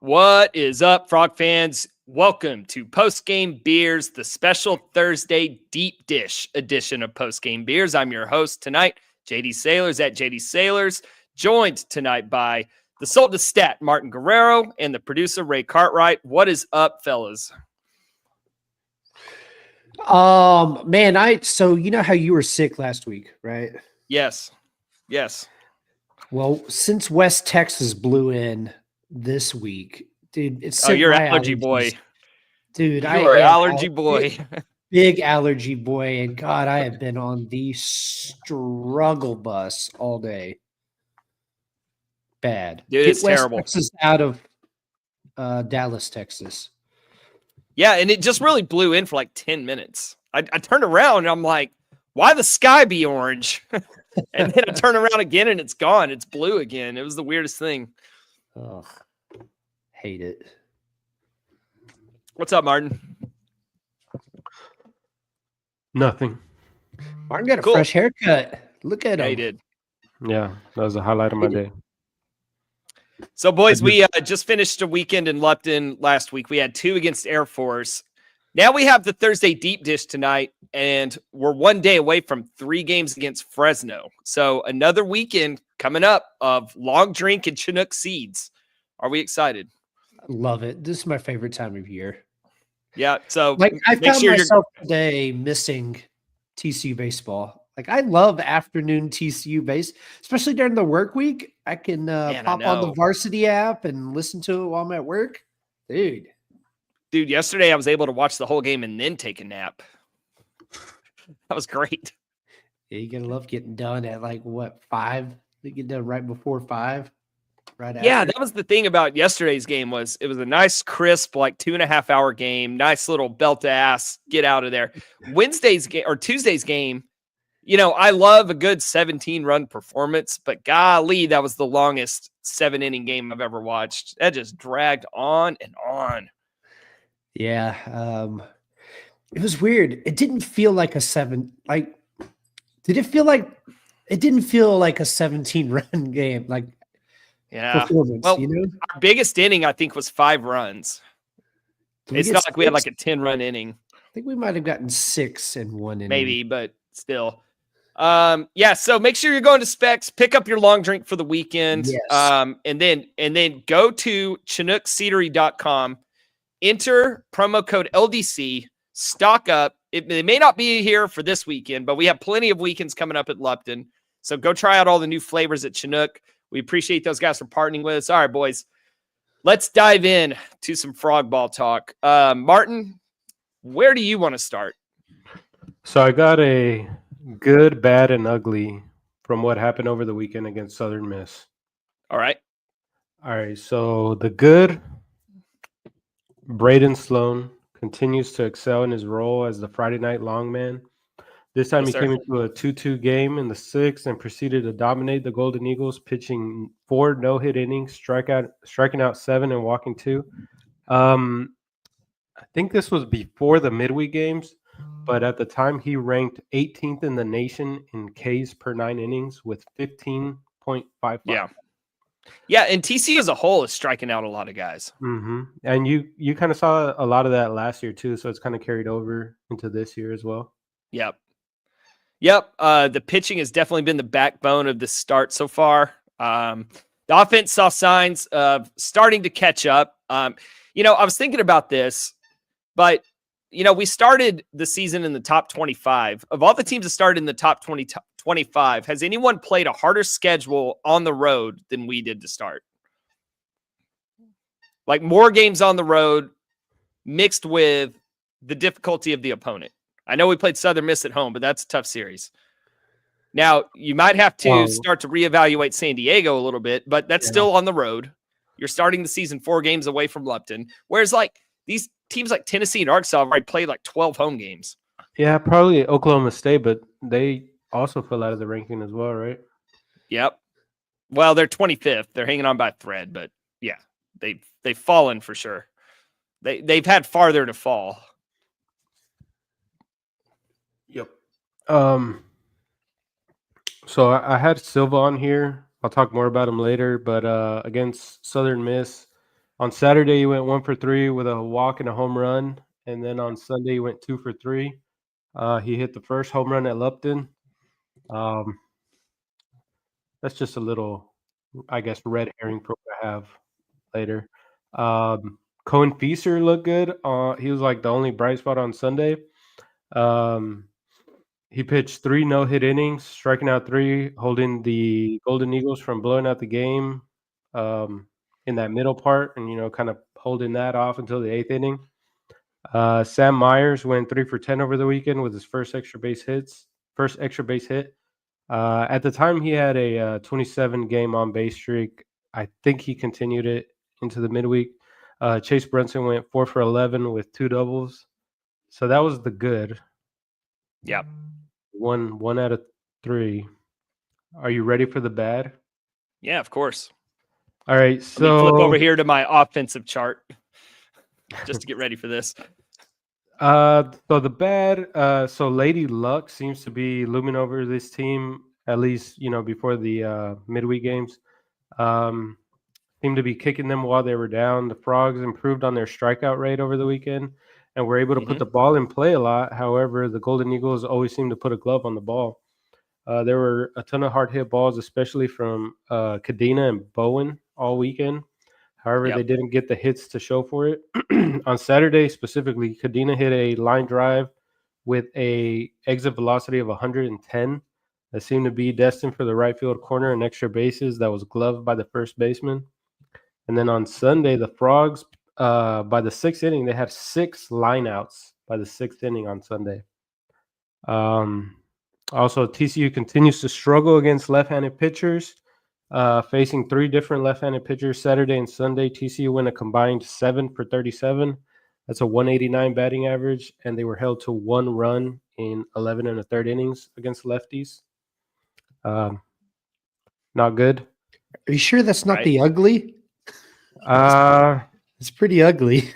What is up, Frog fans? Welcome to Postgame Beers, the special Thursday deep dish edition of Postgame Beers. I'm your host tonight, JD Sailors at JD Sailors, joined tonight by the Sultan of Stat, Martin Guerrero, and the producer, Ray Cartwright. What is up, fellas? So you know how you were sick last week, right? Yes. Well, since West Texas blew in this week, dude, it sent You're my allergy allergies. boy. Dude, I You're am allergy boy. big allergy boy, and God, I have been on the struggle bus all day. Bad. Dude, it's West terrible. Texas out of Dallas, Texas. Yeah, and it just really blew in for like 10 minutes. I turned around and I'm like, why the sky be orange? And then I turn around again and it's gone. It's blue again. It was the weirdest thing. Ugh, hate it. What's up, Martin? Nothing. Martin got a fresh haircut. Look at him. Yeah, he did. Yeah, that was a highlight of my day. So, boys, we just finished a weekend in Lupton last week. We had 2 against Air Force. Now we have the Thursday deep dish tonight, and we're 1 day away from 3 games against Fresno. So another weekend coming up of long drink and Chinook seeds. Are we excited? I love it. This is my favorite time of year. Yeah. So I found myself today missing TCU baseball. I love afternoon TCU base, especially during the work week. I can pop on the varsity app and listen to it while I'm at work. Dude, yesterday I was able to watch the whole game and then take a nap. That was great. Yeah, you gotta love getting done at 5? You get done right before 5. Right after. Yeah, that was the thing about yesterday's game was it was a nice, crisp, 2.5 hour game. Nice little belt ass, get out of there. Wednesday's game or Tuesday's game, I love a good 17-run performance, but golly, that was the longest 7-inning game I've ever watched. That just dragged on and on. Yeah, it was weird. It didn't feel like a 7. Did it feel like it didn't feel like a 17-run game? Performance. Well, our biggest inning I think was 5 runs. It's not like we had a 10-run inning. I think we might have gotten 6 in 1 inning. Maybe, but still. So make sure you're going to Specs, pick up your long drink for the weekend. Yes. And then go to ChinookCeatery.com. Enter promo code LDC, stock up. They may not be here for this weekend, but we have plenty of weekends coming up at Lupton. So go try out all the new flavors at Chinook. We appreciate those guys for partnering with us. All right, boys, let's dive in to some frog ball talk. Martin, where do you want to start? So I got a good, bad, and ugly from what happened over the weekend against Southern Miss. All right. So the good, Braden Sloan continues to excel in his role as the Friday night long man. This time he came into a 2-2 game in the 6th and proceeded to dominate the Golden Eagles, pitching 4 no-hit innings, striking out 7 and walking 2. I think this was before the midweek games, but at the time he ranked 18th in the nation in Ks per 9 innings with 15.55. Yeah, and TC as a whole is striking out a lot of guys. Mm-hmm. And you kind of saw a lot of that last year too, so it's kind of carried over into this year as well. Yep. The pitching has definitely been the backbone of the start so far. The offense saw signs of starting to catch up. I was thinking about this, but we started the season in the top 25. Of all the teams that started in the top 25, has anyone played a harder schedule on the road than we did to start? More games on the road mixed with the difficulty of the opponent. I know we played Southern Miss at home, but that's a tough series. Now, you might have to start to reevaluate San Diego a little bit, but that's still on the road. You're starting the season 4 games away from Lupton, whereas these teams like Tennessee and Arkansas have already played 12 home games. Yeah, probably Oklahoma State, but they also fell out of the ranking as well, right? Yep. Well, they're 25th. They're hanging on by a thread, but yeah, they've fallen for sure. They've had farther to fall. Yep. So I had Silva on here. I'll talk more about him later, but against Southern Miss, On Saturday, he went 1 for 3 with a walk and a home run. And then on Sunday, he went 2 for 3. He hit the first home run at Lupton. That's just a little, I guess, red herring for what I have later. Cohen Feaster looked good. He was like the only bright spot on Sunday. He pitched 3 no-hit innings, striking out 3, holding the Golden Eagles from blowing out the game in that middle part, and kind of holding that off until the 8th inning. Sam Myers went 3 for 10 over the weekend with his first extra base hit. At the time, he had a 27-game on-base streak. I think he continued it into the midweek. Chase Brunson went 4 for 11 with 2 doubles. So that was the good. Yep. One out of 3. Are you ready for the bad? Yeah, of course. All right. So let me flip over here to my offensive chart just to get ready for this. So the bad, so Lady Luck seems to be looming over this team, at least, before the midweek games. Seemed to be kicking them while they were down. The Frogs improved on their strikeout rate over the weekend and were able to put the ball in play a lot. However, the Golden Eagles always seem to put a glove on the ball. There were a ton of hard hit balls, especially from Cadena and Bowen all weekend. However, they didn't get the hits to show for it. On Saturday, specifically, Cadena hit a line drive with a exit velocity of 110 that seemed to be destined for the right field corner and extra bases that was gloved by the first baseman. And then on Sunday, the Frogs, by the 6th inning, they had 6 lineouts by the 6th inning on Sunday. Also, TCU continues to struggle against left-handed pitchers, facing 3 different left-handed pitchers Saturday and Sunday. TCU went a combined 7 for 37. That's a 189 batting average, and they were held to 1 run in 11 1/3 innings against lefties. Not good. Are you sure that's not the ugly? It's pretty ugly.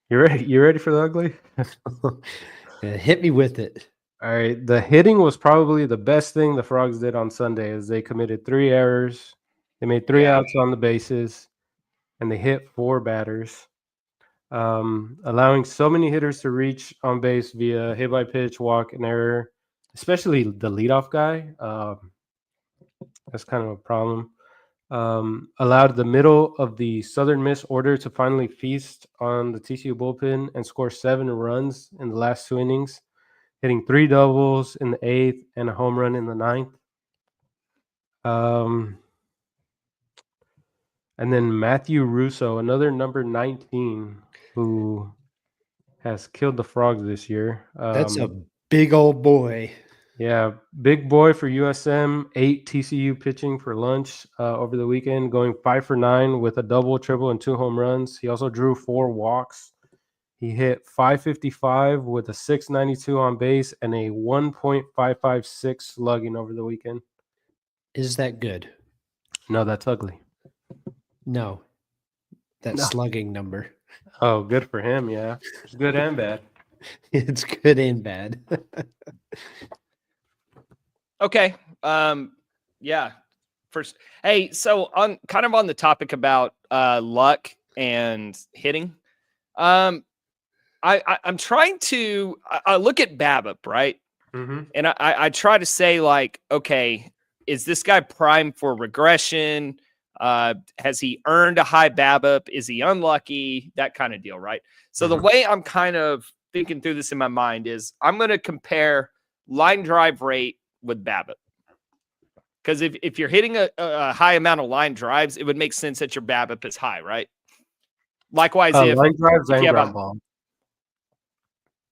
You ready? You ready for the ugly? Yeah, hit me with it. All right. The hitting was probably the best thing the Frogs did on Sunday, as they committed 3 errors. They made 3 outs on the bases, and they hit 4 batters, allowing so many hitters to reach on base via hit by pitch, walk, and error, especially the leadoff guy. That's kind of a problem. Allowed the middle of the Southern Miss order to finally feast on the TCU bullpen and score 7 runs in the last 2 innings, hitting 3 doubles in the 8th and a home run in the 9th. And then Matthew Russo, another number 19, who has killed the Frogs this year. That's a big old boy. Yeah, big boy for USM. 8 TCU pitching for lunch over the weekend, going 5 for 9 with a double, triple, and 2 home runs. He also drew 4 walks. He hit .555 with a .692 on base and a 1.556 slugging over the weekend. Is that good? No, that's ugly. No, that's slugging number. Oh, good for him. Yeah, it's good and bad. It's good and bad. Okay. Yeah. First, hey, so on the topic about luck and hitting, I'm trying to I look at BABIP, right? Mm-hmm. And I try to say, like, okay, is this guy primed for regression? Has he earned a high BABIP? Is he unlucky? That kind of deal, right? So the way I'm kind of thinking through this in my mind is I'm going to compare line drive rate with BABIP. Because if you're hitting a high amount of line drives, it would make sense that your BABIP is high, right? Likewise, if line drives if and you have ground ball.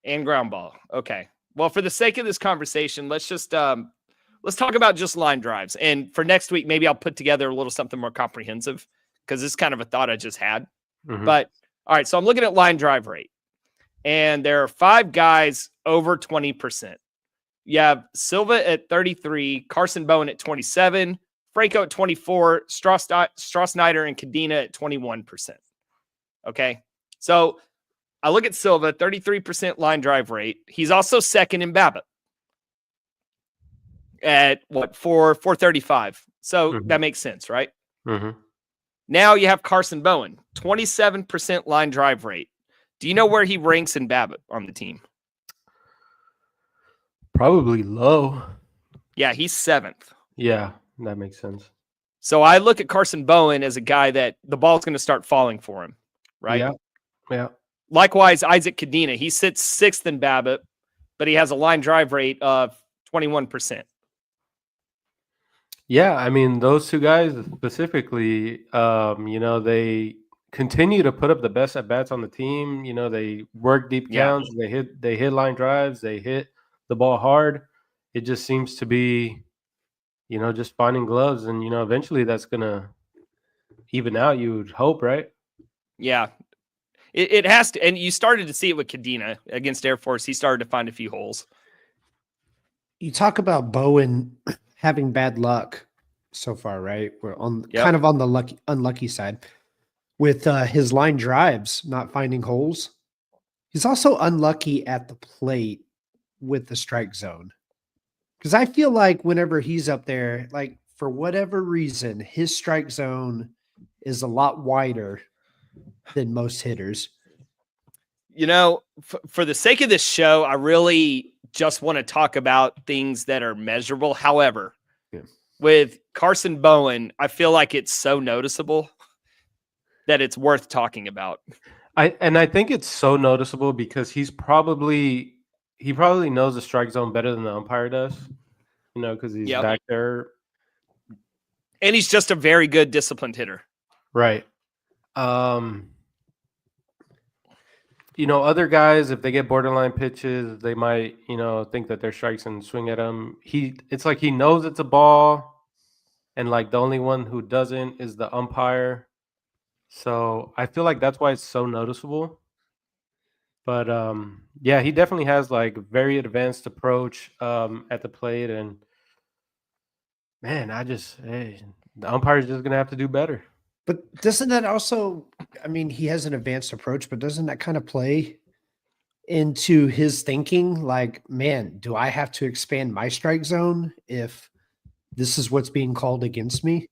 And ground ball. Okay. Well, for the sake of this conversation, let's just let's talk about just line drives. And for next week, maybe I'll put together a little something more comprehensive because this is kind of a thought I just had. Mm-hmm. But all right, so I'm looking at line drive rate, and there are 5 guys over 20%. You have Silva at 33, Carson Bowen at 27, Franco at 24, Strauss-Snyder and Cadena at 21%. Okay. So I look at Silva, 33% line drive rate. He's also second in BABIP at 435. So that makes sense, right? Mm-hmm. Now you have Carson Bowen, 27% line drive rate. Do you know where he ranks in BABIP on the team? Probably low. Yeah, he's 7th. Yeah, that makes sense. So I look at Carson Bowen as a guy that the ball's going to start falling for him, right? Yeah, yeah. Likewise, Isaac Kadena, he sits 6th in BABIP, but he has a line drive rate of 21%. Yeah, I mean, those two guys specifically, they continue to put up the best at bats on the team. They work deep counts, they hit line drives, they hit the ball hard. It just seems to be, just finding gloves, and eventually that's gonna even out. You would hope, right? Yeah, it has to, and you started to see it with Kadena against Air Force. He started to find a few holes. You talk about Bowen having bad luck so far, right? We're kind of on the unlucky side with his line drives not finding holes. He's also unlucky at the plate with the strike zone. Because I feel like whenever he's up there, like for whatever reason, his strike zone is a lot wider than most hitters. For the sake of this show, I really just want to talk about things that are measurable. However, with Carson Bowen, I feel like it's so noticeable that it's worth talking about. I think it's so noticeable because he probably knows the strike zone better than the umpire does, because he's back there. And he's just a very good disciplined hitter. Right. Other guys, if they get borderline pitches, they might, think that they're strikes and swing at them. It's like he knows it's a ball, and like the only one who doesn't is the umpire. So I feel like that's why it's so noticeable. But he definitely has like very advanced approach at the plate, and man, the umpire's just gonna have to do better. But doesn't that also, I mean, he has an advanced approach, but doesn't that kind of play into his thinking? Like, man, do I have to expand my strike zone if this is what's being called against me?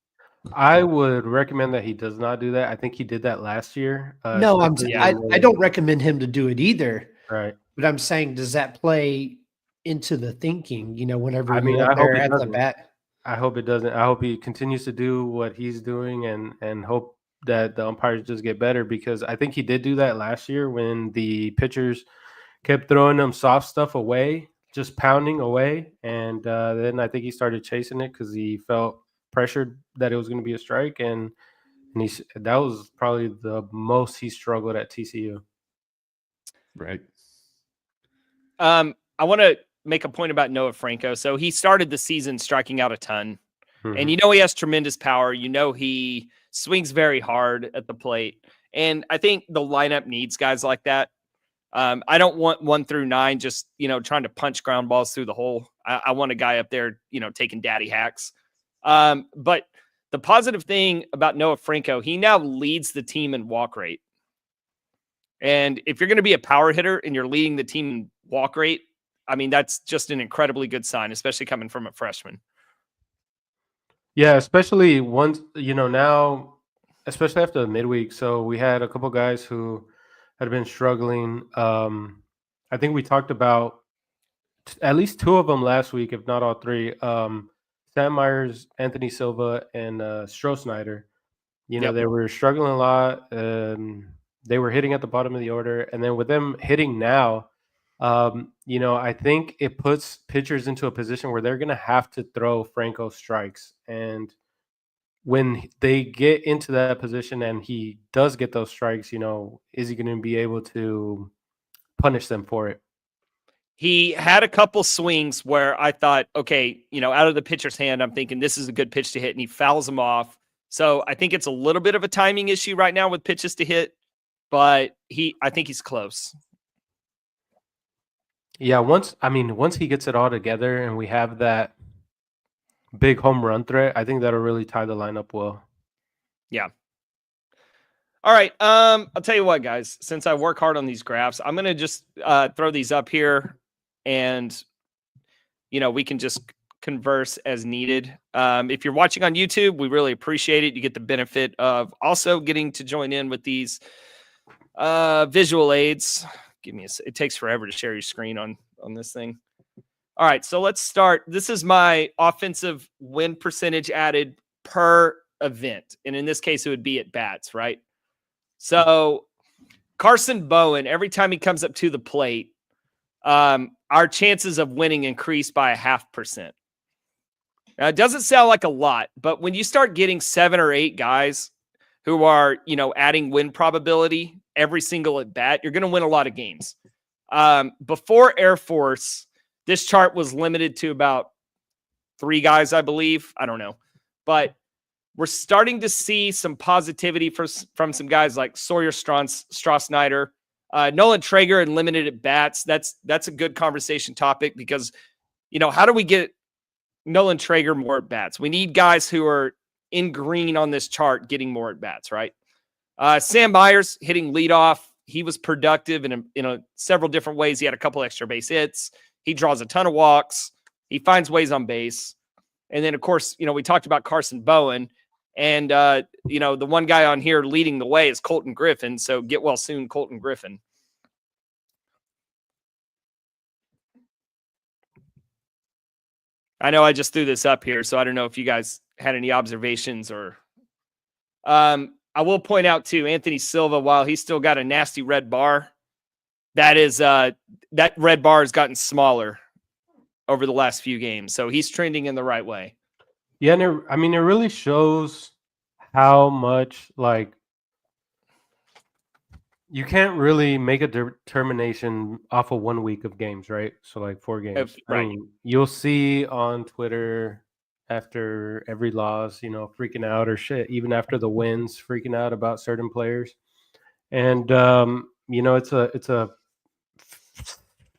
I would recommend that he does not do that. I think he did that last year. No, I don't recommend him to do it either. Right. But I'm saying, does that play into the thinking, whenever I mean, you're up there at the bat? I hope it doesn't. I hope he continues to do what he's doing and hope that the umpires just get better, because I think he did do that last year when the pitchers kept throwing them soft stuff away, just pounding away. And then I think he started chasing it because he felt pressured that it was going to be a strike. And that was probably the most he struggled at TCU. Right. I want to make a point about Noah Franco. So he started the season striking out a ton. Mm-hmm. And he has tremendous power. He swings very hard at the plate. And I think the lineup needs guys like that. I don't want 1 through 9 just, trying to punch ground balls through the hole. I want a guy up there, taking daddy hacks. But the positive thing about Noah Franco, he now leads the team in walk rate. And if you're going to be a power hitter and you're leading the team in walk rate, I mean, that's just an incredibly good sign, especially coming from a freshman. Yeah, especially once, now, especially after the midweek. So we had a couple guys who had been struggling. I think we talked about at least 2 of them last week, if not all 3. Sam Myers, Anthony Silva, and Stroh-Snyder. They were struggling a lot. They were hitting at the bottom of the order. And then with them hitting now, I think it puts pitchers into a position where they're going to have to throw Franco strikes. And when they get into that position and he does get those strikes, is he going to be able to punish them for it? He had a couple swings where I thought, okay, out of the pitcher's hand, I'm thinking this is a good pitch to hit, and he fouls them off. So I think it's a little bit of a timing issue right now with pitches to hit, but I think he's close. Yeah, once he gets it all together and we have that big home run threat, I think that'll really tie the lineup well. Yeah. All right. I'll tell you what, guys, since I work hard on these graphs, I'm going to just throw these up here, and we can just converse as needed. If you're watching on YouTube, we really appreciate it. You get the benefit of also getting to join in with these visual aids. It takes forever to share your screen on this thing. All right, so let's start. This is my offensive win percentage added per event. And in this case, it would be at bats, right? So Carson Bowen, every time he comes up to the plate, our chances of winning increase by 0.5%. Now, it doesn't sound like a lot, but when you start getting 7 or 8 guys who are, adding win probability every single at bat, you're going to win a lot of games. Before Air Force, this chart was limited to about 3 guys, I believe. I don't know. But we're starting to see some positivity from some guys like Sawyer Strasnider, Nolan Traeger, and limited at bats. That's a good conversation topic because, how do we get Nolan Traeger more at bats? We need guys who are in green on this chart getting more at bats, right? Sam Myers hitting leadoff. He was productive in several different ways. He had a couple extra base hits. He draws a ton of walks. He finds ways on base. And then, of course, we talked about Carson Bowen. And, the one guy on here leading the way is Colton Griffin. So get well soon, Colton Griffin. I know I just threw this up here, so I don't know if you guys had any observations or I will point out, too, Anthony Silva, while he's still got a nasty red bar, that red bar has gotten smaller over the last few games. So he's trending in the right way. Yeah, and it really shows how much, you can't really make a determination off of 1 week of games, right? So, 4 games. Right. I mean, you'll see on Twitter after every loss, freaking out or shit, even after the wins, freaking out about certain players. And, it's a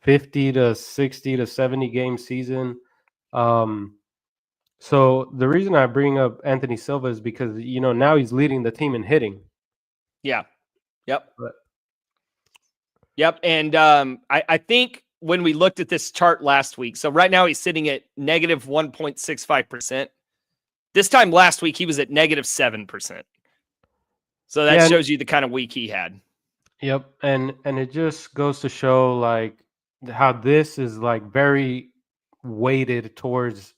50 to 60 to 70 game season. So the reason I bring up Anthony Silva is because, now he's leading the team in hitting. Yeah. Yep. Yep. And I think when we looked at this chart last week, so right now he's sitting at negative 1.65%. This time last week, he was at negative 7%. So that shows you the kind of week he had. Yep. And it just goes to show how this is very weighted towards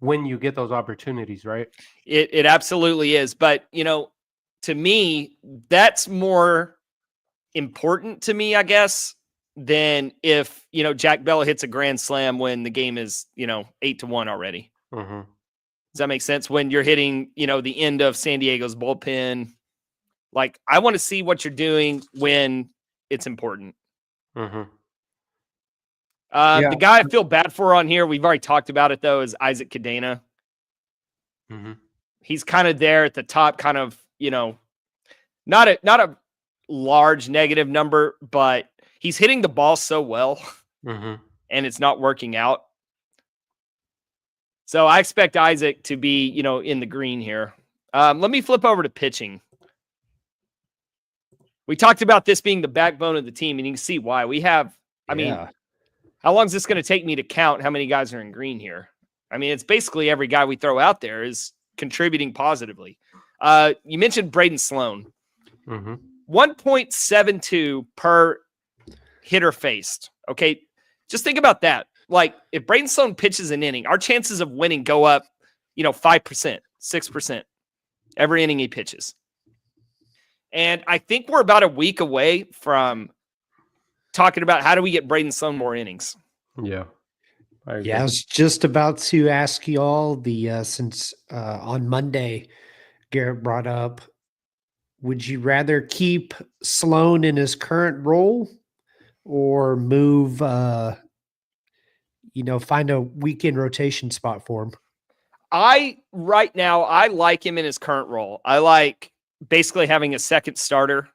when you get those opportunities, right? It absolutely is. But, to me, that's more important to me, I guess, than if, Jack Bell hits a grand slam when the game is, 8-1 already. Mm-hmm. Does that make sense? When you're hitting, the end of San Diego's bullpen, I want to see what you're doing when it's important. Mm-hmm. The guy I feel bad for on here, we've already talked about it, though, is Isaac Cadena. Mm-hmm. He's kind of there at the top, kind of, not a large negative number, but he's hitting the ball so well, mm-hmm. and it's not working out. So I expect Isaac to be, in the green here. Let me flip over to pitching. We talked about this being the backbone of the team, and you can see why. We have, how long is this going to take me to count how many guys are in green here? I mean, it's basically every guy we throw out there is contributing positively. You mentioned Braden Sloan. Mm-hmm. 1.72 per hitter faced. Okay, just think about that. If Braden Sloan pitches an inning, our chances of winning go up, 5%, 6% every inning he pitches. And I think we're about a week away from talking about how do we get Braden Sloan more innings. Yeah. I was just about to ask you all since on Monday, Garrett brought up, would you rather keep Sloan in his current role or move, find a weekend rotation spot for him? Right now, I like him in his current role. I like basically having a second starter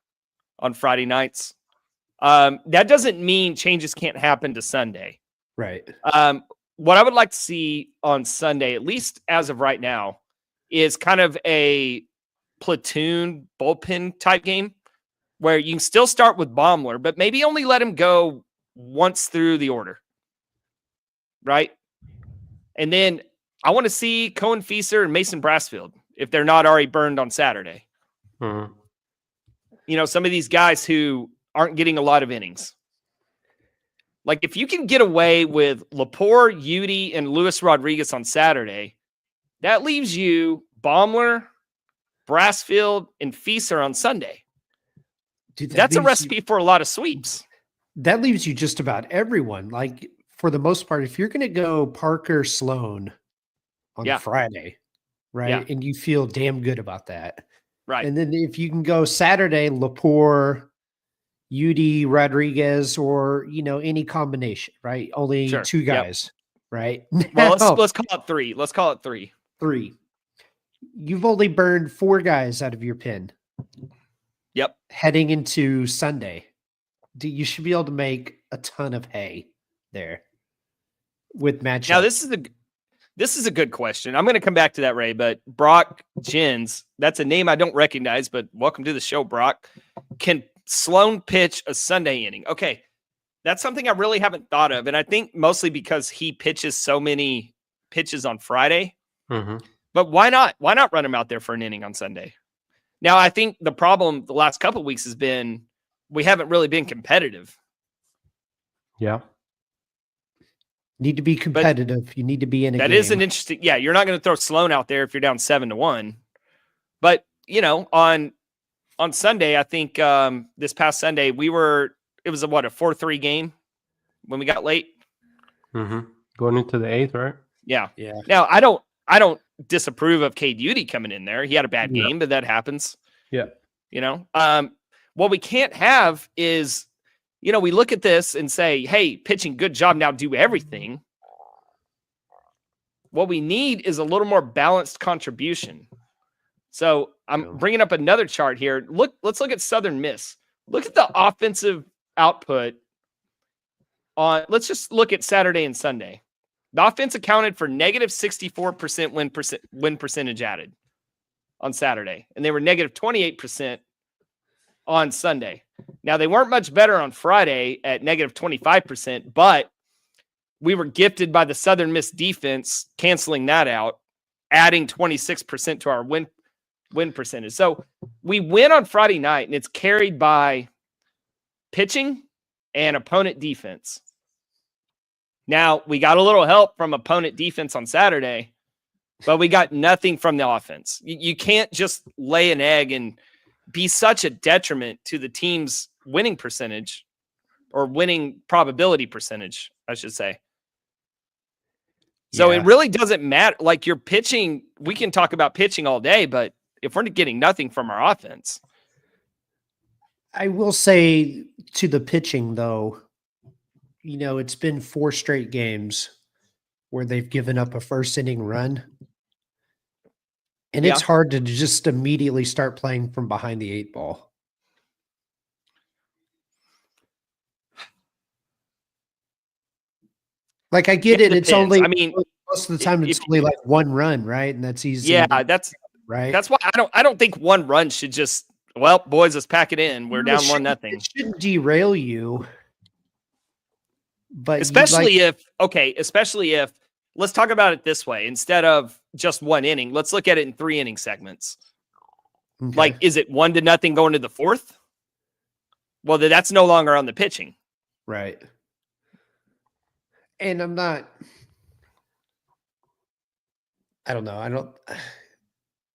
on Friday nights. That doesn't mean changes can't happen to Sunday. Right. What I would like to see on Sunday, at least as of right now, is kind of a platoon bullpen type game where you can still start with Baumler, but maybe only let him go once through the order. Right. And then I want to see Cohen Feaster and Mason Brassfield if they're not already burned on Saturday. Mm-hmm. You know, some of these guys who aren't getting a lot of innings. Like if you can get away with Lepore, Udy, and Luis Rodriguez on Saturday, that leaves you Baumler, Brassfield, and Feaster on Sunday. Dude, that's a recipe for a lot of sweeps. That leaves you just about everyone. Like for the most part, if you're going to go Parker Sloan on Friday, right? Yeah. And you feel damn good about that. Right. And then if you can go Saturday, Lepore, Udy, Rodriguez, or, you know, any combination, right? Only two guys, right? Well, let's call it three. Let's call it three. Three. You've only burned 4 guys out of your pen. Yep. Heading into Sunday. You should be able to make a ton of hay there with matchups. Now, this is a good question. I'm going to come back to that, Ray, but Brock Jens, that's a name I don't recognize, but welcome to the show, Brock. Can Sloan pitch a Sunday inning? Okay, that's something I really haven't thought of, and I think mostly because he pitches so many pitches on Friday. Mm-hmm. But why not? Why not run him out there for an inning on Sunday? Now, I think the problem the last couple of weeks has been we haven't really been competitive. Yeah. Need to be competitive. You need to be in a game. That is an interesting. Yeah, you're not going to throw Sloan out there if you're down 7-1. But, you know, on Sunday, I think this past Sunday, it was a 4-3 game when we got late. Mm-hmm. Going into the 8th, right? Yeah. Yeah. Now, I don't disapprove of Cade Udy coming in there. He had a bad game, but that happens. Yeah. You know, what we can't have is, you know, we look at this and say, hey, pitching, good job. Now do everything. What we need is a little more balanced contribution. So I'm bringing up another chart here. Let's look at Southern Miss. Look at the offensive output let's just look at Saturday and Sunday. The offense accounted for negative 64% win percentage added on Saturday, and they were negative 28% on Sunday. Now, they weren't much better on Friday at negative 25%, but we were gifted by the Southern Miss defense, canceling that out, adding 26% to our win percentage. So we win on Friday night, and it's carried by pitching and opponent defense. Now, we got a little help from opponent defense on Saturday, but we got nothing from the offense. You can't just lay an egg and be such a detriment to the team's winning percentage or winning probability percentage, I should say. So it really doesn't matter. Like your pitching, we can talk about pitching all day, but if we're getting nothing from our offense. I will say to the pitching, though, you know, it's been 4 straight games where they've given up a first inning run. And it's hard to just immediately start playing from behind the 8 ball. Like I get it. It's only, I mean, most of the time it's only like 1 run, right? And that's easy. Yeah, that's right. That's why I don't think 1 run should just, well, boys, let's pack it in. We're down 1-0. It shouldn't derail you. But especially if let's talk about it this way. Instead of just 1 inning, let's look at it in 3 inning segments. Okay. Like, is it 1-0 going to the 4th? Well, that's no longer on the pitching. Right. And I don't know.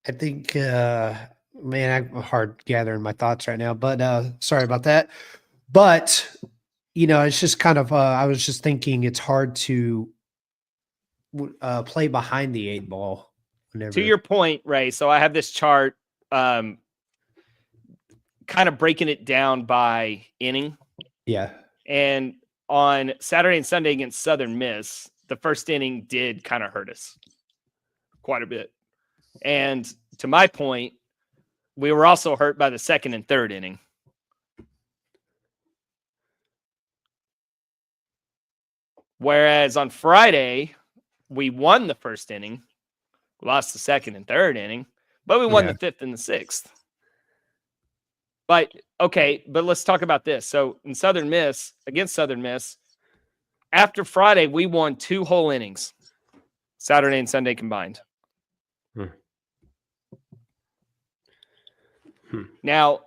I think, man, I'm hard gathering my thoughts right now, but sorry about that. But, you know, it's just kind of, I was just thinking it's hard to play behind the 8 ball. Whenever. To your point, Ray, so I have this chart kind of breaking it down by inning. Yeah. And on Saturday and Sunday against Southern Miss, the first inning did kind of hurt us quite a bit. And to my point, we were also hurt by the 2nd and 3rd inning. Whereas on Friday, we won the 1st inning, lost the 2nd and 3rd inning, but we won the 5th and the 6th. But okay, but let's talk about this. So in against Southern Miss, after Friday, we won 2 whole innings. Saturday and Sunday combined. Now,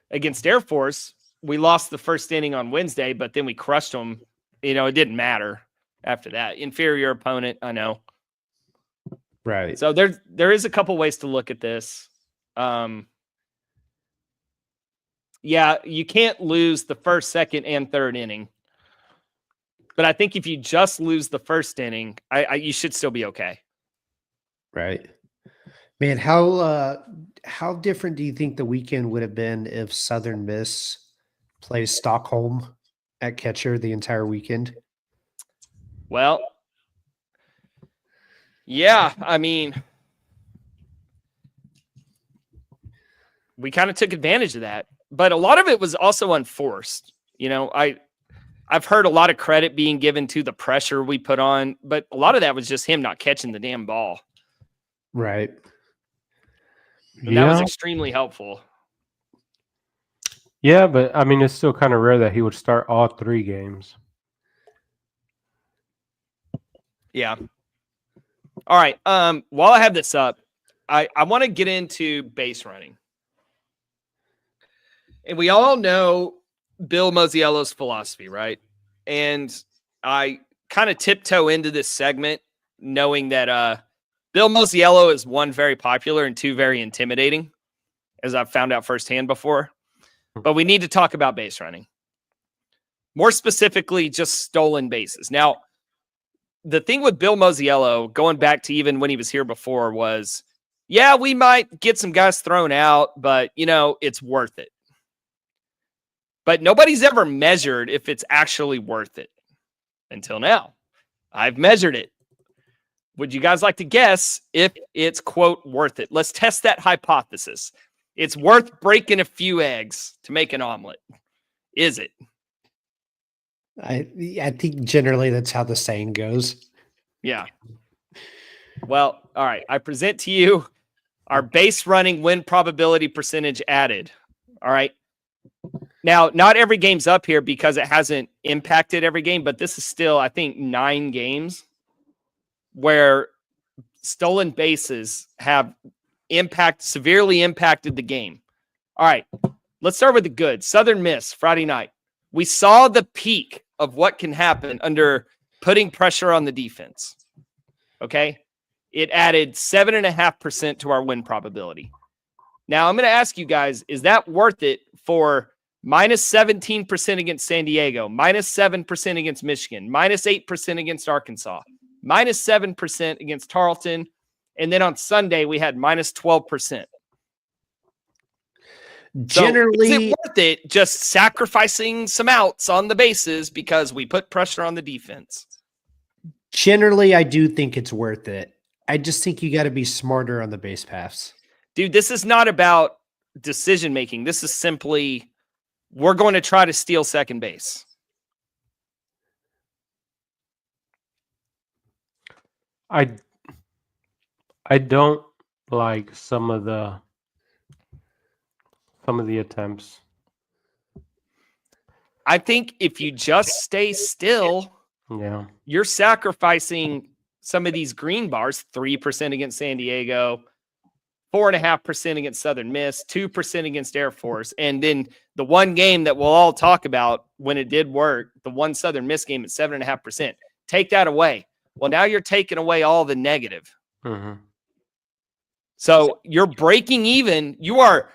against Air Force, we lost the first inning on Wednesday, but then we crushed them. It didn't matter after that. Inferior opponent, I know. Right. So there is a couple ways to look at this. Yeah, you can't lose the first, second, and third inning. But I think if you just lose the first inning, you should still be okay. Right. Man, how different do you think the weekend would have been if Southern Miss plays Stockholm at catcher the entire weekend? Well, yeah, I mean, we kind of took advantage of that, but a lot of it was also unforced. I've heard a lot of credit being given to the pressure we put on, but a lot of that was just him not catching the damn ball. Right. And that was extremely helpful. Yeah, but I mean, it's still kind of rare that he would start all 3 games. Yeah. All right. While I have this up, I want to get into base running. And we all know Bill Mosiello's philosophy, right? And I kind of tiptoe into this segment knowing that Bill Mosiello is 1, very popular, and 2, very intimidating, as I've found out firsthand before. But we need to talk about base running. More specifically, just stolen bases. Now, the thing with Bill Mosiello, going back to even when he was here before, was, yeah, we might get some guys thrown out, but, it's worth it. But nobody's ever measured if it's actually worth it until now. I've measured it. Would you guys like to guess if it's, quote, worth it? Let's test that hypothesis. It's worth breaking a few eggs to make an omelet. Is it? I think generally that's how the saying goes. Yeah. Well, all right. I present to you our base running win probability percentage added. All right. Now, not every game's up here because it hasn't impacted every game, but this is still, I think, 9 games where stolen bases have severely impacted the game. All right, let's start with the good. Southern Miss, Friday night. We saw the peak of what can happen under putting pressure on the defense. Okay? It added 7.5% to our win probability. Now, I'm going to ask you guys, is that worth it for minus 17% against San Diego, minus 7% against Michigan, minus 8% against Arkansas, minus 7% against Tarleton, and then on Sunday we had minus 12%. Generally, so is it worth it just sacrificing some outs on the bases because we put pressure on the defense? Generally, I do think it's worth it. I just think you got to be smarter on the base paths. Dude, this is not about decision making. This is simply, we're going to try to steal second base. I don't like some of the attempts. I think if you just stay still, yeah, you're sacrificing some of these green bars. 3% against San Diego, 4.5% against Southern Miss, 2% against Air Force, and then the one game that we'll all talk about when it did work, the one Southern Miss game at 7.5%. Take that away. Well, now you're taking away all the negative. Mm-hmm. So you're breaking even. You're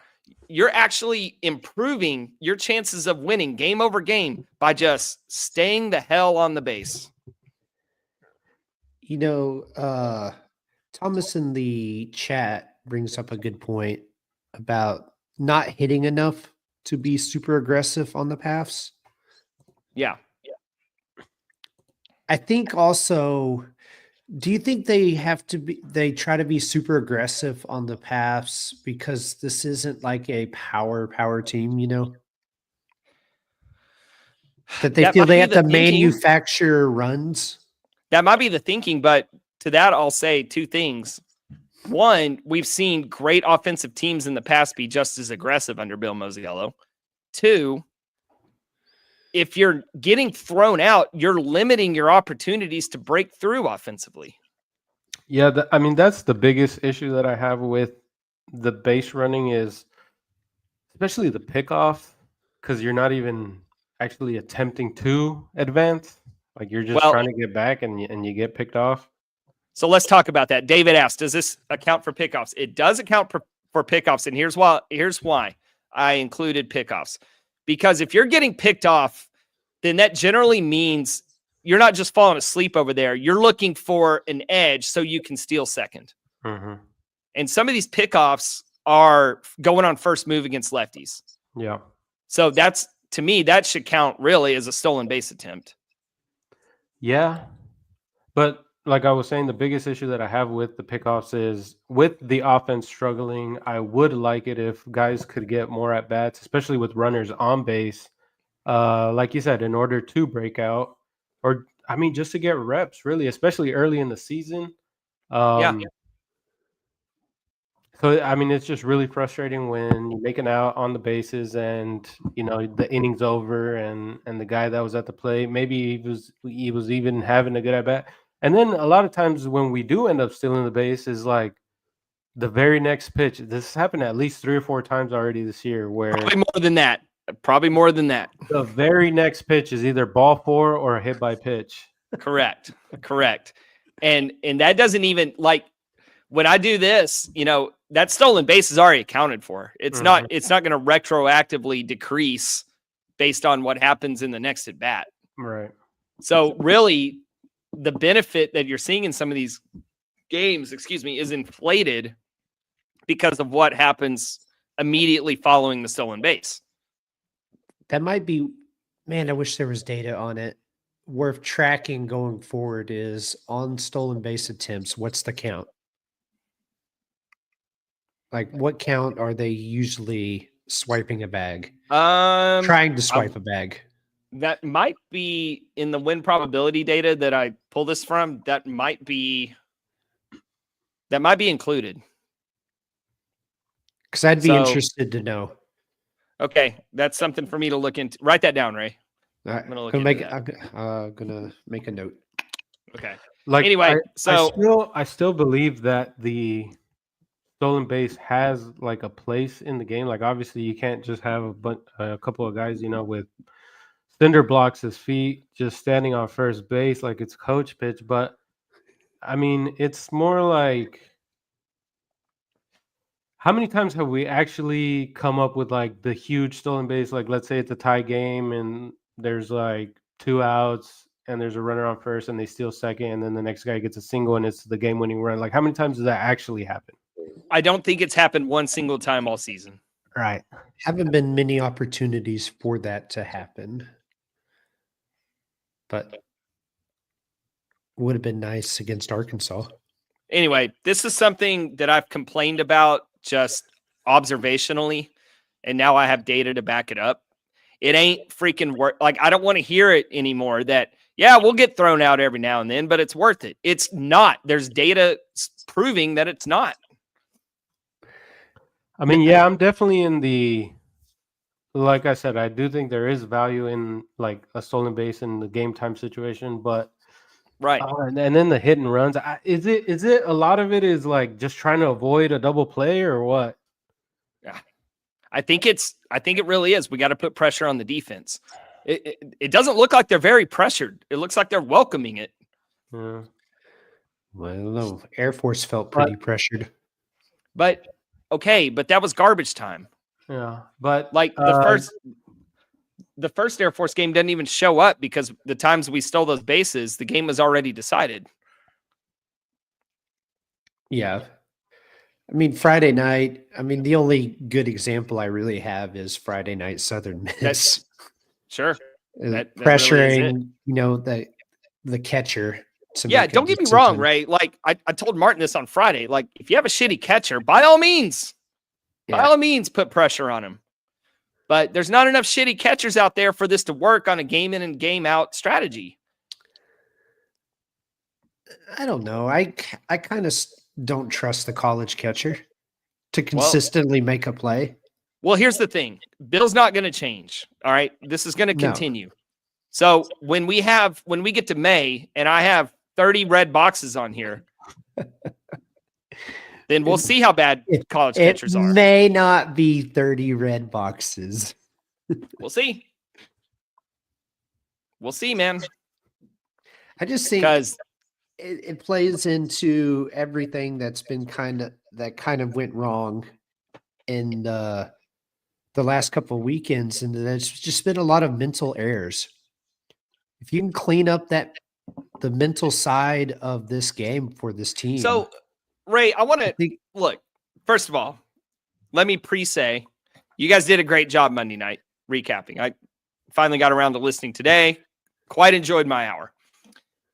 actually improving your chances of winning game over game by just staying the hell on the base. Thomas in the chat brings up a good point about not hitting enough to be super aggressive on the paths. Yeah. I think also, do you think they try to be super aggressive on the paths because this isn't like a power team, That they feel they have to manufacture runs? That might be the thinking, but to that I'll say 2 things. One, we've seen great offensive teams in the past be just as aggressive under Bill Mosiello. 2, if you're getting thrown out, you're limiting your opportunities to break through offensively. Yeah, I mean, that's the biggest issue that I have with the base running is especially the pickoff, because you're not even actually attempting to advance. Like you're just Well, trying to get back and you get picked off. so let's talk about that. David asked, does this account for pickoffs? It does account for pickoffs. And here's why I included pickoffs. Because if you're getting picked off, then that generally means you're not just falling asleep over there. You're looking for an edge so you can steal second. Mm-hmm. And some of these pickoffs are going on first move against lefties. Yeah. So that's, to me, that should count really as a stolen base attempt. Yeah. But like I was saying, the biggest issue that I have with the pickoffs is with the offense struggling, I would like it if guys could get more at bats, especially with runners on base. Like you said, in order to break out, or I mean, just to get reps, really, especially early in the season. Yeah. So I mean, it's just really frustrating when you make an out on the bases and the inning's over and the guy that was at the plate, maybe he was even having a good at bat. And then a lot of times when we do end up stealing the base is like the very next pitch. This happened at least 3 or 4 times already this year where Probably more than that. Probably more than that. the very next pitch is either ball 4 or a hit by pitch. Correct. And that doesn't even, like, when I do this, that stolen base is already accounted for. It's not going to retroactively decrease based on what happens in the next at bat. Right. So really the benefit that you're seeing in some of these games, is inflated because of what happens immediately following the stolen base. That might be, man, I wish there was data on it. Worth tracking going forward is on stolen base attempts. What's the count? Like, what count are they usually swiping a bag? Trying to swipe a bag. That might be in the win probability data that I pull this from. That might be included. Because I'd be interested to know. Okay, that's something for me to look into. Write that down, Ray. All right, I'm gonna make a note. Okay. Like anyway, I still believe that the stolen base has like a place in the game. Like obviously you can't just have a couple of guys, with cinder blocks his feet just standing on first base like it's coach pitch. But I mean, it's more like, how many times have we actually come up with like the huge stolen base? Like let's say it's a tie game and there's like 2 outs and there's a runner on first and they steal second and then the next guy gets a single and it's the game-winning run. Like how many times does that actually happen? I don't think it's happened one single time all season. Right. Haven't been many opportunities for that to happen. But would have been nice against Arkansas. Anyway, this is something that I've complained about just observationally, and now I have data to back it up. It ain't freaking work. Like, I don't want to hear it anymore that, yeah, we'll get thrown out every now and then, but it's worth it. It's not. There's data proving that it's not. I mean, yeah, I'm definitely in the, like I said, I do think there is value in like a stolen base in the game time situation, but right. And then the hit and runs. Is it a lot of it is like just trying to avoid a double play or what? Yeah, I think it really is. We got to put pressure on the defense. It doesn't look like they're very pressured. It looks like they're welcoming it. Yeah. Well, I don't know. Air Force felt pretty pressured. But okay, but that was garbage time. Yeah, but like the first Air Force game didn't even show up because the times we stole those bases, the game was already decided. Yeah. I mean, Friday night, the only good example I really have is Friday night Southern Miss. Sure. That pressuring, really the catcher. Yeah, don't get me wrong, Ray. Like I told Martin this on Friday. Like, if you have a shitty catcher, by all means put pressure on him. But there's not enough shitty catchers out there for this to work on a game in and game out strategy. I don't know. I kind of don't trust the college catcher to consistently make a play. Well, here's the thing. Bill's not going to change. All right. This is going to continue. So when we get to May and I have 30 red boxes on here, then we'll see how bad college pitchers are. It may not be 30 red boxes. We'll see. We'll see, man. I just think Because it plays into everything that's been kind of went wrong in the last couple of weekends, and there's just been a lot of mental errors. If you can clean up the mental side of this game for this team. So, Ray, I want to look. First of all, let me say, you guys did a great job Monday night recapping. I finally got around to listening today. Quite enjoyed my hour.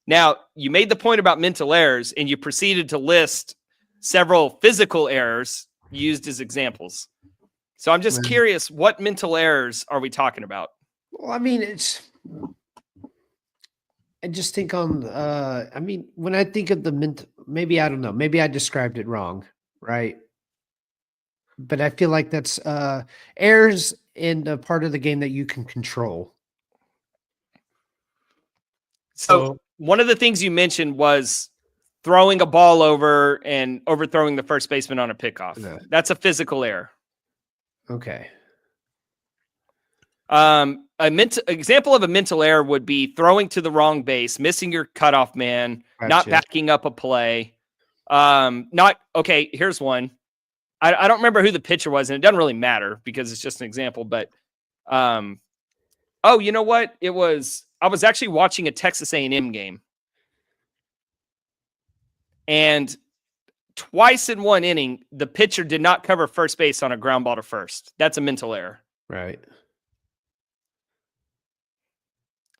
Now, you made the point about mental errors, and you proceeded to list several physical errors used as examples. So I'm just curious, what mental errors are we talking about? Well, I mean, I just think when I think of the maybe I don't know, maybe I described it wrong, right? But I feel like that's errors in a part of the game that you can control. So one of the things you mentioned was throwing a ball over and overthrowing the first baseman on a pickoff. Yeah. That's a physical error. Okay. Example of a mental error would be throwing to the wrong base, missing your cutoff man, not backing up a play. Here's one. I don't remember who the pitcher was, and it doesn't really matter because it's just an example, but you know what? I was actually watching a Texas A&M game. And twice in one inning, the pitcher did not cover first base on a ground ball to first. That's a mental error. Right.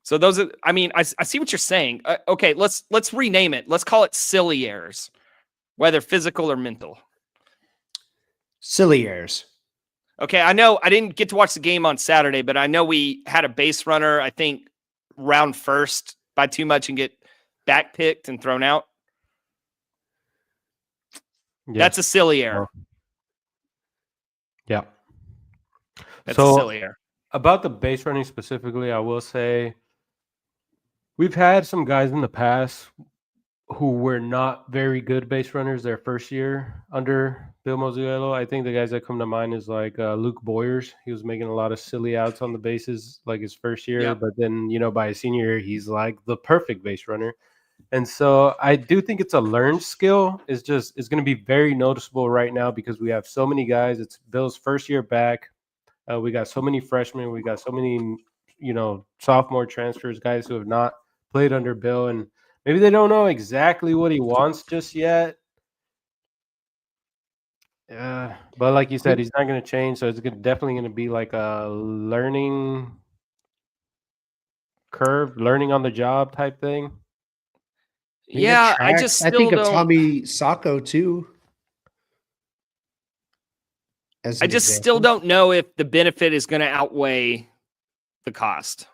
So those are, I see what you're saying. Okay, let's rename it. Let's call it silly errors, whether physical or mental. Silly errors. Okay, I know I didn't get to watch the game on Saturday, but I know we had a base runner, I think, round first by too much and get back picked and thrown out. Yes. That's a silly error. Yeah. That's a silly error. About the base running specifically, I will say we've had some guys in the past who were not very good base runners their first year under Bill Mosiello. I think the guys that come to mind is like Luke Boyers. He was making a lot of silly outs on the bases like his first year, but then, by his senior year, he's like the perfect base runner. And so I do think it's a learned skill. It's going to be very noticeable right now because we have so many guys. It's Bill's first year back. We got so many freshmen. We got so many, sophomore transfers, guys who have not played under Bill, and maybe they don't know exactly what he wants just yet. But like you said, he's not going to change. So it's definitely going to be like a learning curve, learning on the job type thing. Yeah, I think of Tommy Sacco too. I just still don't know if the benefit is going to outweigh the cost.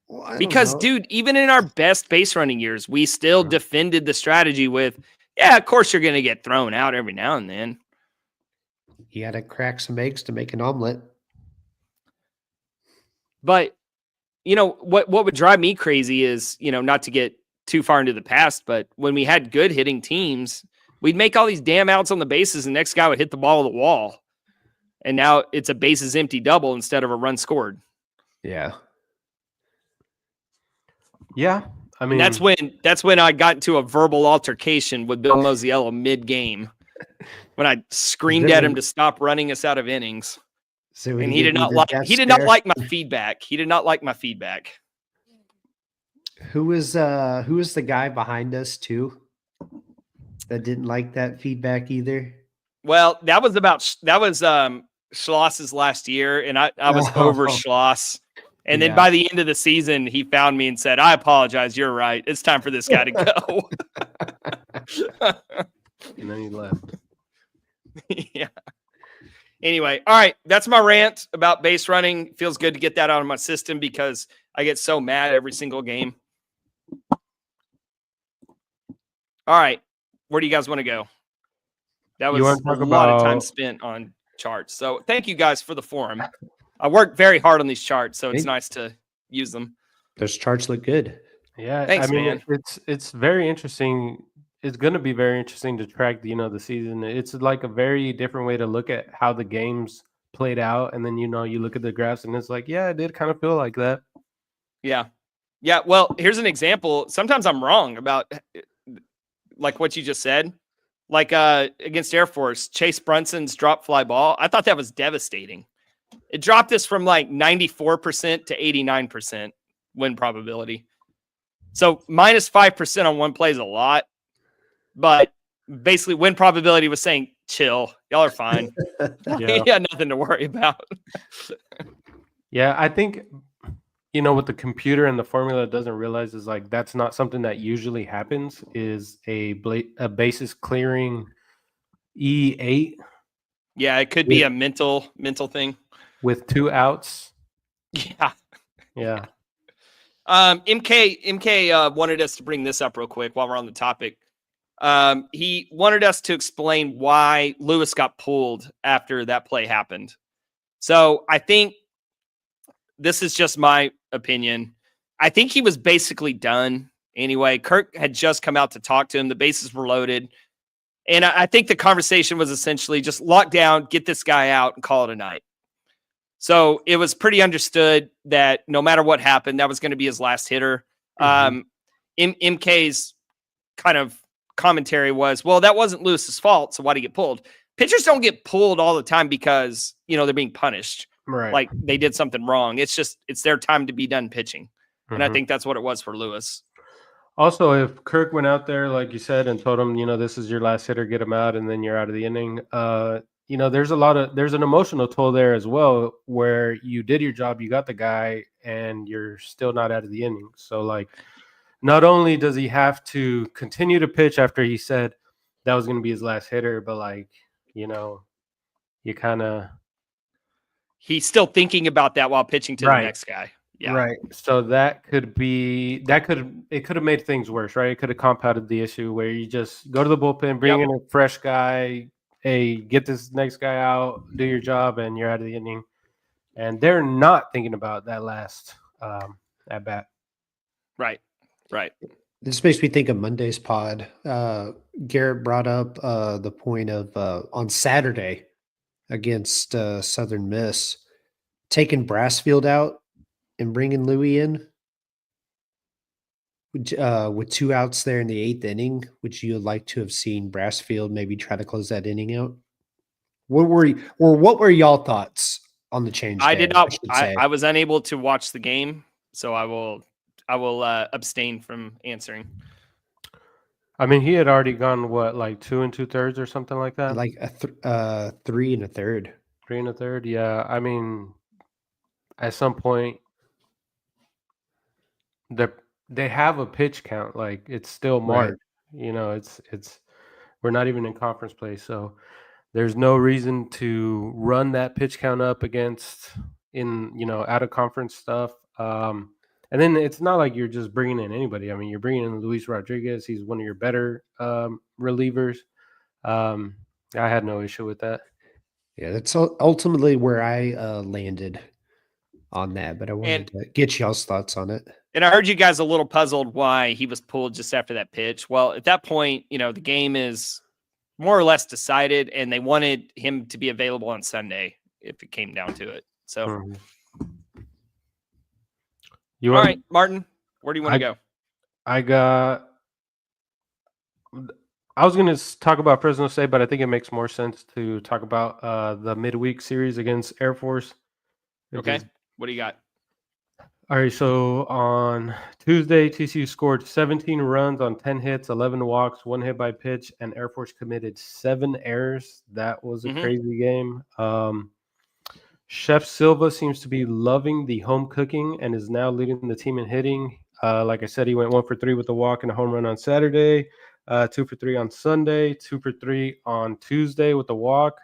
Well, because, dude, even in our best base running years, we still defended the strategy with, of course you're going to get thrown out every now and then. You got to crack some eggs to make an omelet. But, what would drive me crazy is, not to get too far into the past, but when we had good hitting teams, we'd make all these damn outs on the bases, and the next guy would hit the ball of the wall. And now it's a bases empty double instead of a run scored. Yeah. Yeah. I mean, that's when I got into a verbal altercation with Bill Mosiello mid-game when I screamed at him to stop running us out of innings. So and he did not like my feedback. He did not like my feedback. Who was the guy behind us too that didn't like that feedback either? Well, that was Schloss's last year, and I was over Schloss. And then by the end of the season, he found me and said, "I apologize. You're right. It's time for this guy to go." And then he left. Yeah. Anyway, all right. That's my rant about base running. Feels good to get that out of my system because I get so mad every single game. All right. Where do you guys want to go? That was a lot of time spent on charts. So thank you guys for the forum. I worked very hard on these charts, so it's nice to use them. Those charts look good. Yeah, thanks, man. It's very interesting. it's going to be very interesting to track, the season. It's like a very different way to look at how the games played out. And then, you look at the graphs and it's like, yeah, it did kind of feel like that. Yeah. Yeah. Well, here's an example. Sometimes I'm wrong about like what you just said. Like against Air Force, Chase Brunson's drop fly ball. I thought that was devastating. It dropped us from like 94% to 89% win probability. So minus 5% on one play is a lot, but basically win probability was saying, chill, y'all are fine. You got nothing to worry about. Yeah, I think, what the computer and the formula doesn't realize is like that's not something that usually happens, is a basis clearing E8. Yeah, it could be a mental thing. With 2 outs. Yeah. Yeah. MK wanted us to bring this up real quick while we're on the topic. He wanted us to explain why Lewis got pulled after that play happened. So I think this is just my opinion. I think he was basically done anyway. Kirk had just come out to talk to him. The bases were loaded. And I think the conversation was essentially just lock down, get this guy out, and call it a night. So it was pretty understood that no matter what happened, that was going to be his last hitter. MK's kind of commentary was, well, that wasn't Lewis's fault, so why'd he get pulled? Pitchers don't get pulled all the time because, they're being punished. Right. Like they did something wrong. It's their time to be done pitching. And I think that's what it was for Lewis. Also, if Kirk went out there, like you said, and told him, this is your last hitter, get him out, and then you're out of the inning, there's an emotional toll there as well, where you did your job, you got the guy, and you're still not out of the inning. So, like, not only does he have to continue to pitch after he said that was going to be his last hitter, but, like, you kind of... He's still thinking about that while pitching to the next guy. Yeah. Right. So it could have made things worse, right? It could have compounded the issue where you just go to the bullpen, bring in a fresh guy, get this next guy out, do your job, and you're out of the inning. And they're not thinking about that last at bat. Right. This makes me think of Monday's pod. Garrett brought up the point of on Saturday against Southern Miss, taking Brassfield out and bringing Louis in with 2 outs there in the 8th inning. Would you like to have seen Brassfield maybe try to close that inning out? What were y'all thoughts on the change? I did not. I was unable to watch the game, so I will abstain from answering. I mean, he had already gone like 2 2/3 or something like that. Like 3 1/3. 3 1/3. Yeah. I mean, at some point, they have a pitch count. Like, it's still marked. Right. It's we're not even in conference play, so there's no reason to run that pitch count up against out of conference stuff. And then it's not like you're just bringing in anybody. I mean, you're bringing in Luis Rodriguez. He's one of your better relievers. I had no issue with that. Yeah, that's ultimately where I landed on that, but I wanted to get y'all's thoughts on it. And I heard you guys a little puzzled why he was pulled just after that pitch. Well, at that point, the game is more or less decided, and they wanted him to be available on Sunday if it came down to it. So, all right, Martin, where do you want to go? I was going to talk about Fresno State, but I think it makes more sense to talk about the midweek series against Air Force. Okay. What do you got? All right. So on Tuesday, TCU scored 17 runs on 10 hits, 11 walks, 1 hit by pitch, and Air Force committed 7 errors. That was a crazy game. Chef Silva seems to be loving the home cooking and is now leading the team in hitting. Like I said, he went 1 for 3 with a walk and a home run on Saturday, 2 for 3 on Sunday, 2 for 3 on Tuesday with a walk,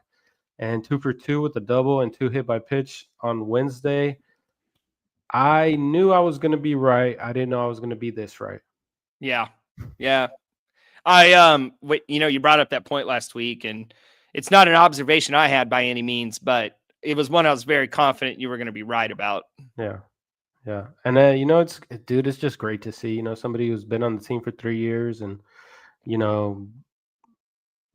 and 2 for 2 with a double and 2 hit by pitch on Wednesday. I knew I was going to be right. I didn't know I was going to be this right. Yeah. You brought up that point last week, and it's not an observation I had by any means, but it was one I was very confident you were going to be right about. Yeah. And it's just great to see, somebody who's been on the team for 3 years and you know,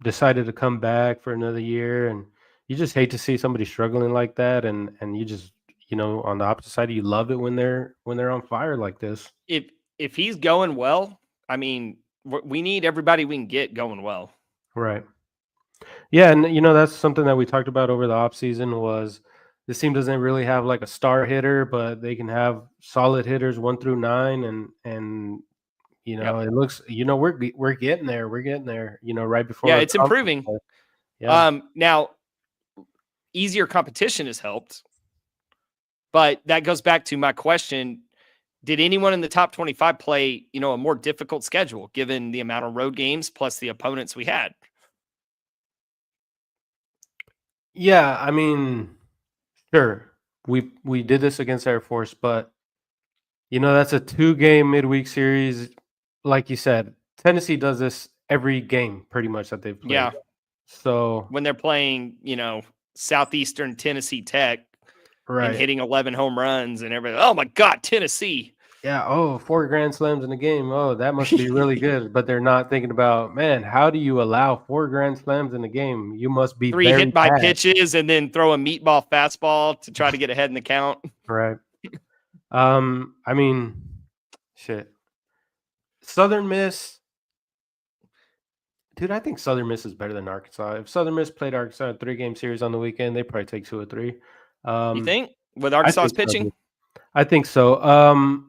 decided to come back for another year, and you just hate to see somebody struggling like that, and you just, on the opposite side, you love it when they're on fire like this. If he's going well, I mean, we need everybody we can get going well. Right. Yeah, and that's something that we talked about over the off season was this team doesn't really have like a star hitter, but they can have solid hitters 1 through 9, and Yep. it looks, we're getting there. We're getting there, right before. Yeah, it's improving. Yeah. Now, easier competition has helped, but that goes back to my question. Did anyone in the top 25 play, a more difficult schedule given the amount of road games plus the opponents we had? Yeah, I mean, sure. We did this against Air Force, but that's a 2-game midweek series. Like you said, Tennessee does this every game pretty much that they've played. Yeah. So when they're playing, Southeastern Tennessee Tech and hitting 11 home runs and everybody, oh my God, Tennessee. Yeah. Oh, 4 grand slams in a game. Oh, that must be really good. But they're not thinking about, man, how do you allow 4 grand slams in a game? You must be 3 hit by pitches and then throw a meatball fastball to try to get ahead in the count. Right. I mean, shit. Southern Miss. Dude, I think Southern Miss is better than Arkansas. If Southern Miss played Arkansas a 3-game series on the weekend, they probably take 2 or 3. You think? With Arkansas's pitching? I think so.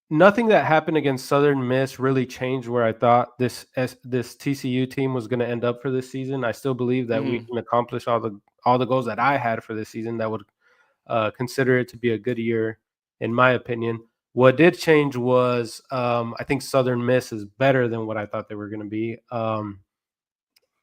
Nothing that happened against Southern Miss really changed where I thought this TCU team was going to end up for this season. I still believe that we can accomplish all the goals that I had for this season that would consider it to be a good year, in my opinion. What did change was I think Southern Miss is better than what I thought they were going to be.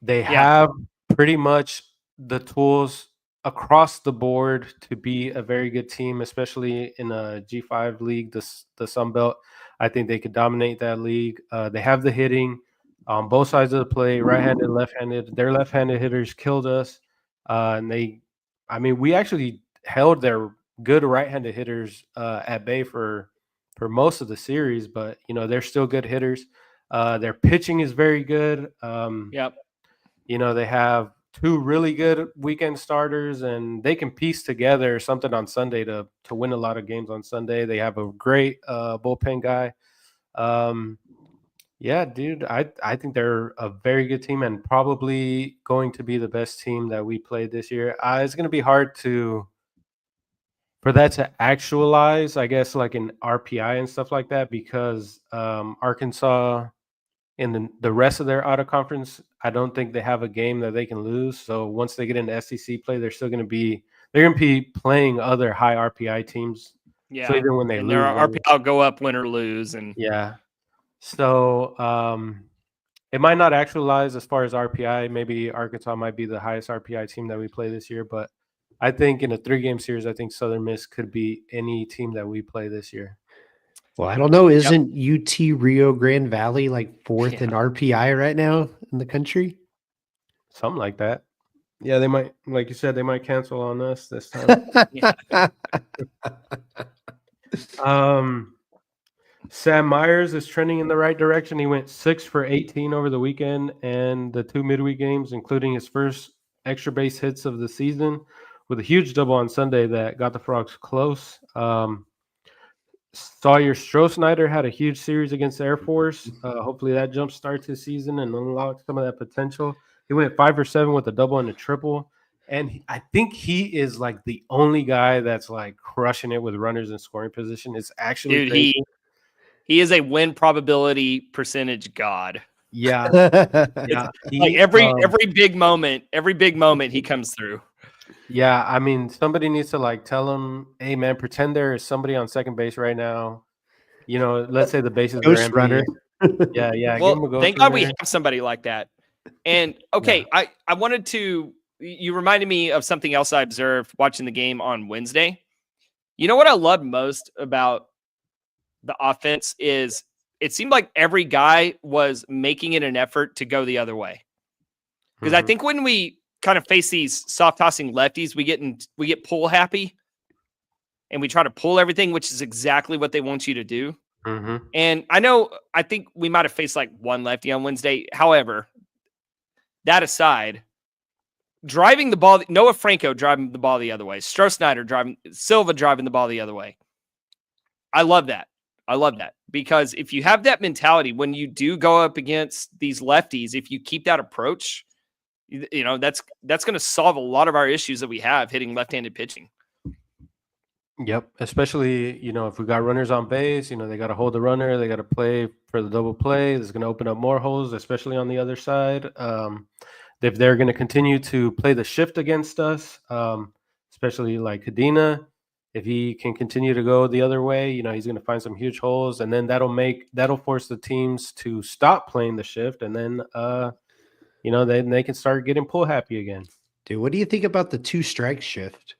They have pretty much the tools across the board to be a very good team, especially in a G5 league, the Sun Belt. I think they could dominate that league. They have the hitting on both sides of the play, right-handed, left-handed. Their left-handed hitters killed us. And we actually held their good right-handed hitters at bay for most of the series, but they're still good hitters. Their pitching is very good. Yep. They have 2 really good weekend starters, and they can piece together something on Sunday to win a lot of games on Sunday. They have a great bullpen guy. Yeah, dude, I think they're a very good team and probably going to be the best team that we played this year. It's going to be hard for that to actualize, I guess, like in RPI and stuff like that, because Arkansas in the rest of their out-of-conference, I don't think they have a game that they can lose. So once they get into SEC play, they're going to be playing other high RPI teams. Yeah. So even when they lose, their RPI will go up, win or lose, and yeah. So it might not actualize as far as RPI. Maybe Arkansas might be the highest RPI team that we play this year, but I think in a 3-game series, I think Southern Miss could be any team that we play this year. Well, I don't know. Isn't UT Rio Grande Valley like 4th in RPI right now in the country? Something like that. Yeah, they might, like you said, they might cancel on us this time. Sam Myers is trending in the right direction. He went 6 for 18 over the weekend and the 2 midweek games, including his first extra base hits of the season, with a huge double on Sunday that got the Frogs close. Sawyer Stroh-Snyder had a huge series against Air Force. Hopefully that jump starts his season and unlocks some of that potential. He went 5 for 7 with a double and a triple. And I think he is like the only guy that's like crushing it with runners in scoring position. It's actually dude, he is a win probability percentage god. Yeah. Yeah. Like every big moment he comes through. Yeah, I mean, somebody needs to like tell him, hey man, pretend there is somebody on second base right now. Let's say the bases are empty. Runner. Yeah. Well, give him a thank God we have somebody like that. And okay, I wanted to. You reminded me of something else I observed watching the game on Wednesday. You know what I loved most about the offense is it seemed like every guy was making it an effort to go the other way. Because I think when we kind of face these soft tossing lefties, we get pull happy and we try to pull everything, which is exactly what they want you to do. Mm-hmm. And I think we might have faced like one lefty on Wednesday. However, that aside, driving the ball, Noah Franco driving the ball the other way, Stroh Snyder driving, Silva driving the ball the other way. I love that. Because if you have that mentality, when you do go up against these lefties, if you keep that approach, that's going to solve a lot of our issues that we have hitting left-handed pitching. Yep. Especially, if we got runners on base, they got to hold the runner. They got to play for the double play. That's going to open up more holes, especially on the other side. If they're going to continue to play the shift against us, especially like Cadena, if he can continue to go the other way, he's going to find some huge holes, and then that'll force the teams to stop playing the shift, and then then they can start getting pull happy again. Dude, what do you think about the 2 strike shift?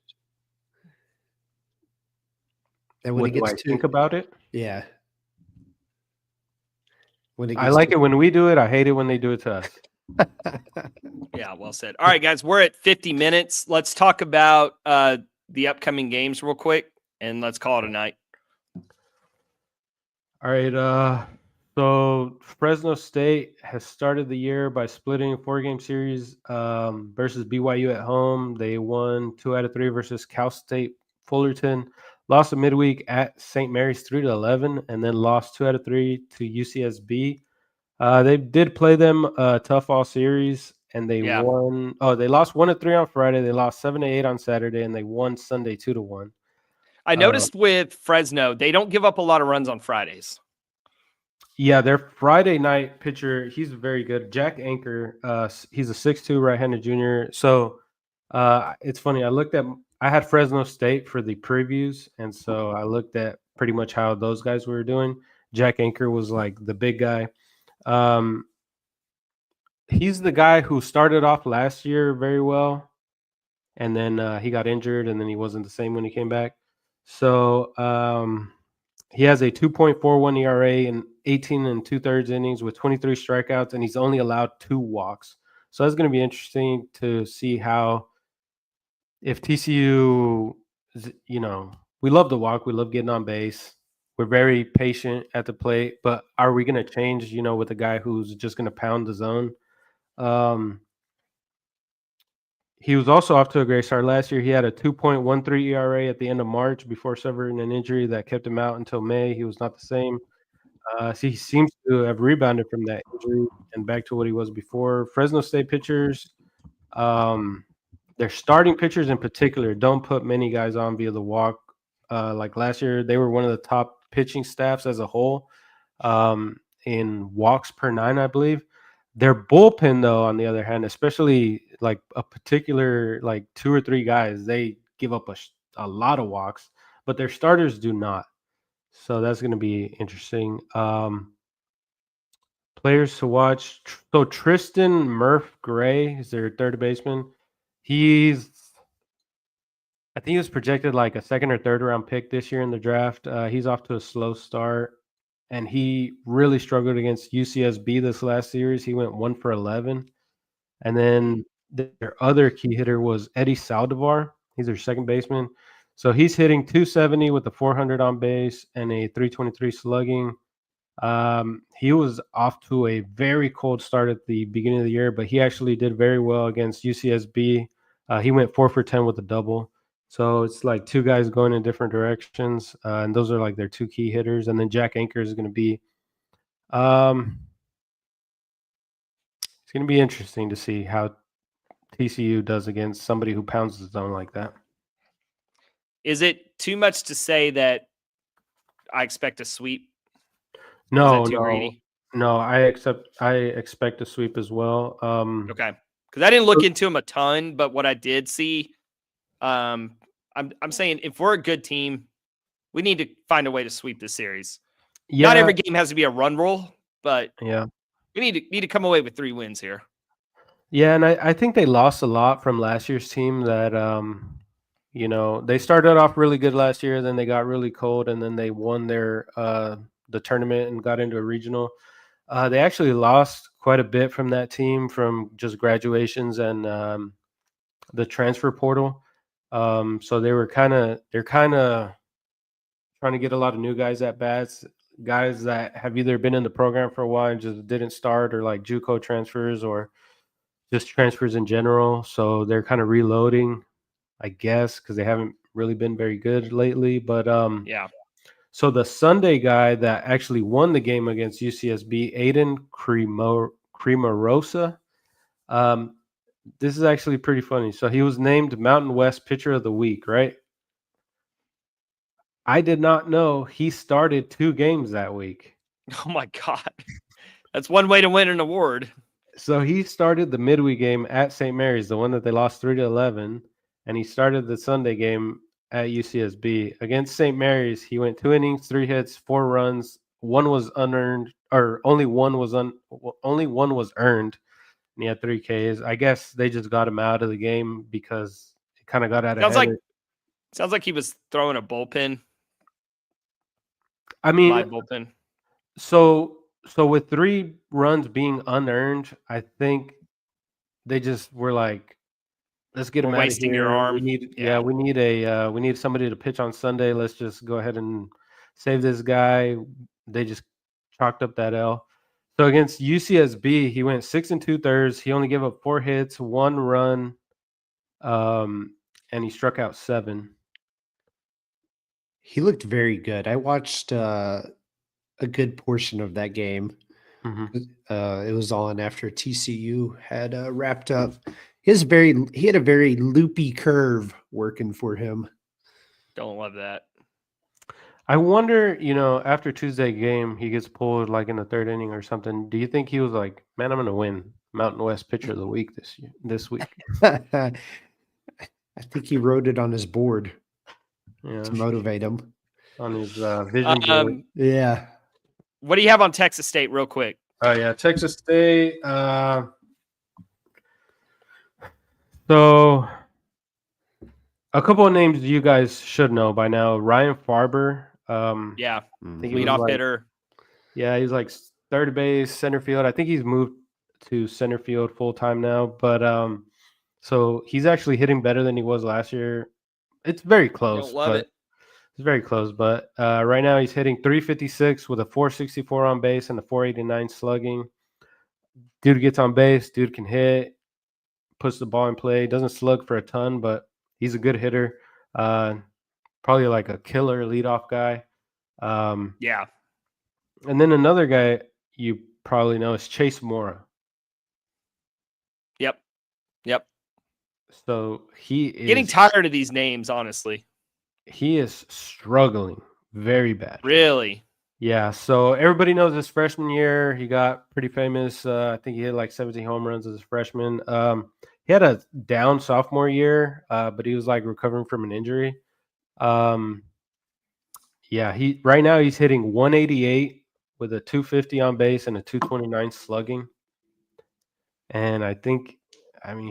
And what do I think about it? Yeah. I like it when we do it. I hate it when they do it to us. Yeah, well said. All right, guys, we're at 50 minutes. Let's talk about the upcoming games real quick, and let's call it a night. All right. So Fresno State has started the year by splitting a 4-game series versus BYU at home. They won 2 out of 3 versus Cal State Fullerton. Lost a midweek at St. Mary's 3-11, and then lost 2 out of 3 to UCSB. They did play them tough all series, and they won. Oh, they lost 1 of 3 on Friday. They lost 7 to 8 on Saturday, and they won Sunday 2-1. I noticed with Fresno, they don't give up a lot of runs on Fridays. Yeah, their Friday night pitcher, he's very good. Jack Anchor, he's a 6'2" right-handed junior. So it's funny. I had Fresno State for the previews, and so I looked at pretty much how those guys were doing. Jack Anchor was like the big guy. He's the guy who started off last year very well, and then he got injured, and then he wasn't the same when he came back. So he has a 2.41 ERA in 18 and 2/3 innings with 23 strikeouts, and he's only allowed 2 walks. So that's going to be interesting to see if TCU, we love to walk, we love getting on base. We're very patient at the plate, but are we going to change, with a guy who's just going to pound the zone? He was also off to a great start last year. He had a 2.13 ERA at the end of March before suffering an injury that kept him out until May. He was not the same. So he seems to have rebounded from that injury and back to what he was before. Fresno State pitchers, their starting pitchers in particular, don't put many guys on via the walk. Like last year, they were one of the top pitching staffs as a whole in walks per 9, I believe. Their bullpen, though, on the other hand, especially like a particular 2 or 3 guys, they give up a lot of walks, but their starters do not. So that's going to be interesting. Players to watch. So Tristan Murph Gray is their third baseman. I think he was projected like a 2nd or 3rd round pick this year in the draft. He's off to a slow start, and he really struggled against UCSB this last series. He went 1 for 11. And then their other key hitter was Eddie Saldivar. He's their second baseman. So he's hitting 270 with a 400 on base and a 323 slugging. He was off to a very cold start at the beginning of the year, but he actually did very well against UCSB. He went 4 for 10 with a double. So it's like 2 guys going in different directions, and those are like their 2 key hitters. And then Jack Anchor is going to be it's going to be interesting to see how TCU does against somebody who pounds the zone like that. Is it too much to say that I expect a sweep? No. I expect a sweep as well. Okay, because I didn't look into him a ton, but what I did see, I'm saying if we're a good team, we need to find a way to sweep this series. Yeah. Not every game has to be a run roll, but yeah, we need to come away with 3 wins here. Yeah, and I think they lost a lot from last year's team that they started off really good last year, then they got really cold, and then they won the tournament and got into a regional. They actually lost quite a bit from that team from just graduations and the transfer portal. So they're kind of trying to get a lot of new guys at bats. guys that have either been in the program for a while and just didn't start, or like JUCO transfers, or just transfers in general. So they're kind of reloading, I guess, because they haven't really been very good lately. But Yeah. so the Sunday guy that actually won the game against UCSB, Aiden Cremerosa, this is actually pretty funny. So he was named Mountain West Pitcher of the Week, right? I did not know he started 2 games that week. Oh my God. That's one way to win an award. So he started the midweek game at St. Mary's, the one that they lost 3-11, and he started the Sunday game at UCSB against St. Mary's. He went 2 innings, 3 hits, 4 runs. One was unearned, or only one was earned, and he had 3 Ks. I guess they just got him out of the game because it kind of got out of hand. Sounds like he was throwing a bullpen. I mean, live bullpen. So with 3 runs being unearned, I think they just were like, let's get him out of here. Wasting your arm. We need somebody to pitch on Sunday. Let's just go ahead and save this guy. They just chalked up that L. So against UCSB, he went 6 2/3. He only gave up 4 hits, 1 run, and he struck out 7. He looked very good. I watched a good portion of that game. Mm-hmm. It was on after TCU had wrapped up. He had a very loopy curve working for him. Don't love that. I wonder, after Tuesday game, he gets pulled like in the 3rd inning or something. Do you think he was like, man, I'm going to win Mountain West Pitcher of the Week this week? I think he wrote it on his board to motivate him. On his vision board. Yeah. What do you have on Texas State real quick? Oh, yeah. Texas State. So a couple of names you guys should know by now. Ryan Farber. Yeah. Leadoff hitter. Yeah, he's like third base, center field. I think he's moved to center field full time now. But so he's actually hitting better than he was last year. It's very close. Don't love it. It's very close, but right now he's hitting 356 with a 464 on base and a 489 slugging. Dude gets on base. Dude can hit, puts the ball in play. Doesn't slug for a ton, but he's a good hitter. Probably like a killer leadoff guy. Yeah. And then another guy you probably know is Chase Mora. Yep. So he is getting tired of these names, honestly. He is struggling very bad. Really? Yeah. So everybody knows his freshman year, he got pretty famous. I think he hit like 17 home runs as a freshman. He had a down sophomore year, but he was like recovering from an injury. Yeah, right now he's hitting 188 with a 250 on base and a 229 slugging. And I think,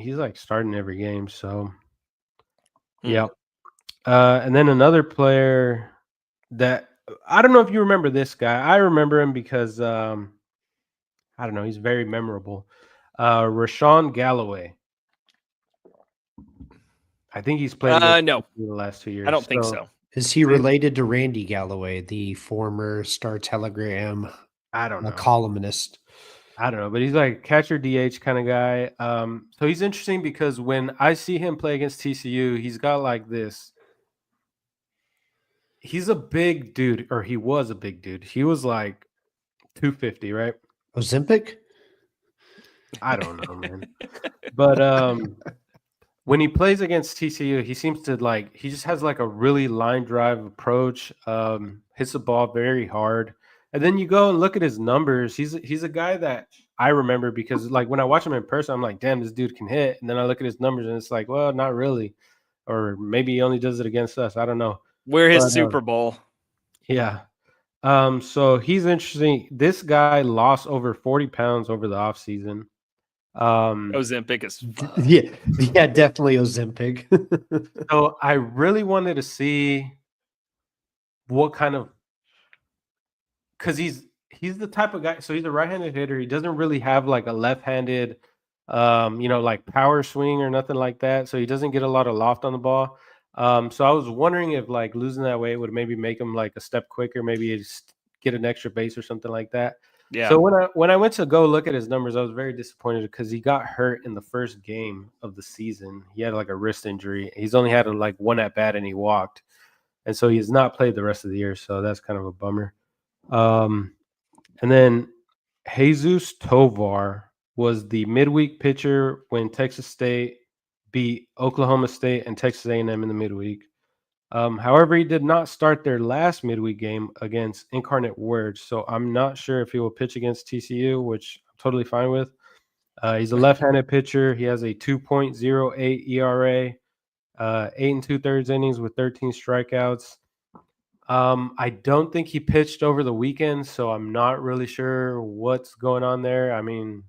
he's like starting every game. So, yeah. And then another player that I don't know if you remember this guy. I remember him because I don't know, he's very memorable. Rashawn Galloway. I think he's played no the last 2 years. I don't think so. Is he related to Randy Galloway, the former Star Telegram I don't know. columnist? I don't know, but he's like a catcher DH kind of guy. So he's interesting because when I see him play against TCU, he's got like this. He's a big dude, or he was a big dude. He was like 250, right? Ozempic? I don't know, man. But when he plays against TCU, he seems to he just has like a really line drive approach, hits the ball very hard. And then you go and look at his numbers. He's a guy that I remember because like when I watch him in person, I'm like, damn, this dude can hit. And then I look at his numbers and it's like, well, not really. Or maybe he only does it against us. I don't know. We're his Super Bowl. Yeah. So he's interesting. This guy lost over 40 pounds over the offseason. Ozempic is fun. Yeah, definitely Ozempic. So I really wanted to see what kind of, because he's the type of guy. So he's a right-handed hitter. He doesn't really have like a left-handed, like power swing or nothing like that. So he doesn't get a lot of loft on the ball. So I was wondering if like losing that weight would maybe make him like a step quicker. Maybe he just get an extra base or something like that. Yeah. So when I went to go look at his numbers, I was very disappointed because he got hurt in the first game of the season. He had like a wrist injury. He's only had like one at bat and he walked, and so he has not played the rest of the year. So that's kind of a bummer. And then Jesus Tovar was the midweek pitcher when Texas State beat Oklahoma State and Texas A&M in the midweek. However, he did not start their last midweek game against Incarnate Word, so I'm not sure if he will pitch against TCU, which I'm totally fine with. He's a left-handed pitcher. He has a 2.08 ERA, 8 2/3 innings with 13 strikeouts. I don't think he pitched over the weekend, so I'm not really sure what's going on there. I mean,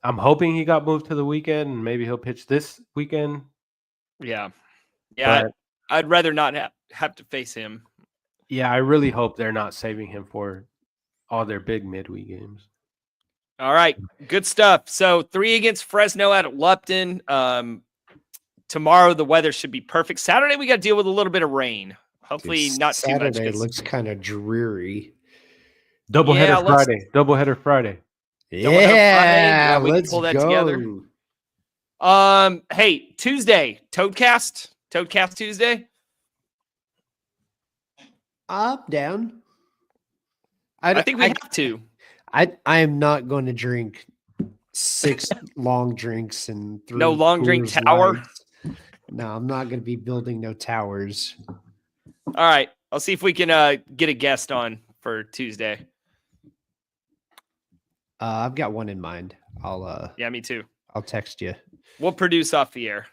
I'm hoping he got moved to the weekend and maybe he'll pitch this weekend. Yeah. Yeah. But, I'd rather not have to face him. Yeah, I really hope they're not saving him for all their big midweek games. All right. Good stuff. So 3 against Fresno out at Lupton. Tomorrow the weather should be perfect. Saturday we got to deal with a little bit of rain. Hopefully not too much. Saturday looks kind of dreary. Doubleheader Friday. Doubleheader Friday. Yeah, let's pull that together. Hey, Tuesday, Toadcast Tuesday. Up, down. I think we have to. I am not going to drink 6 long drinks and 3 no long drink tower. Lights. No, I'm not going to be building no towers. All right, I'll see if we can get a guest on for Tuesday. I've got one in mind. Yeah, me too. I'll text you. We'll produce off the air.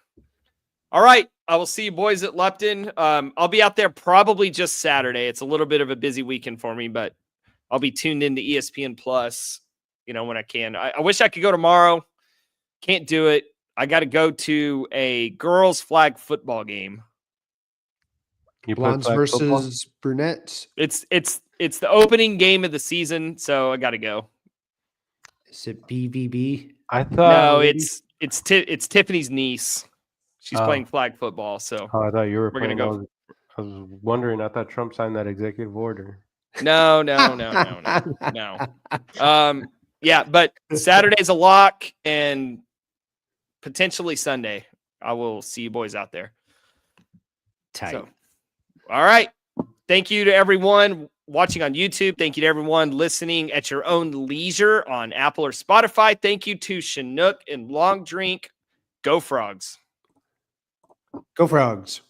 All right. I will see you boys at Lupton. I'll be out there probably just Saturday. It's a little bit of a busy weekend for me, but I'll be tuned into ESPN Plus, when I can. I wish I could go tomorrow. Can't do it. I got to go to a girls' flag football game. Blondes versus football? Brunettes. It's the opening game of the season, so I got to go. Is it BBB? I thought it's Tiffany's niece. She's playing flag football, so I thought you were gonna go. I was wondering. I thought Trump signed that executive order. No. Yeah, but Saturday's a lock, and potentially Sunday. I will see you boys out there. Tight. So, all right. Thank you to everyone watching on YouTube. Thank you to everyone listening at your own leisure on Apple or Spotify. Thank you to Chinook and Long Drink. Go Frogs. Go Frogs.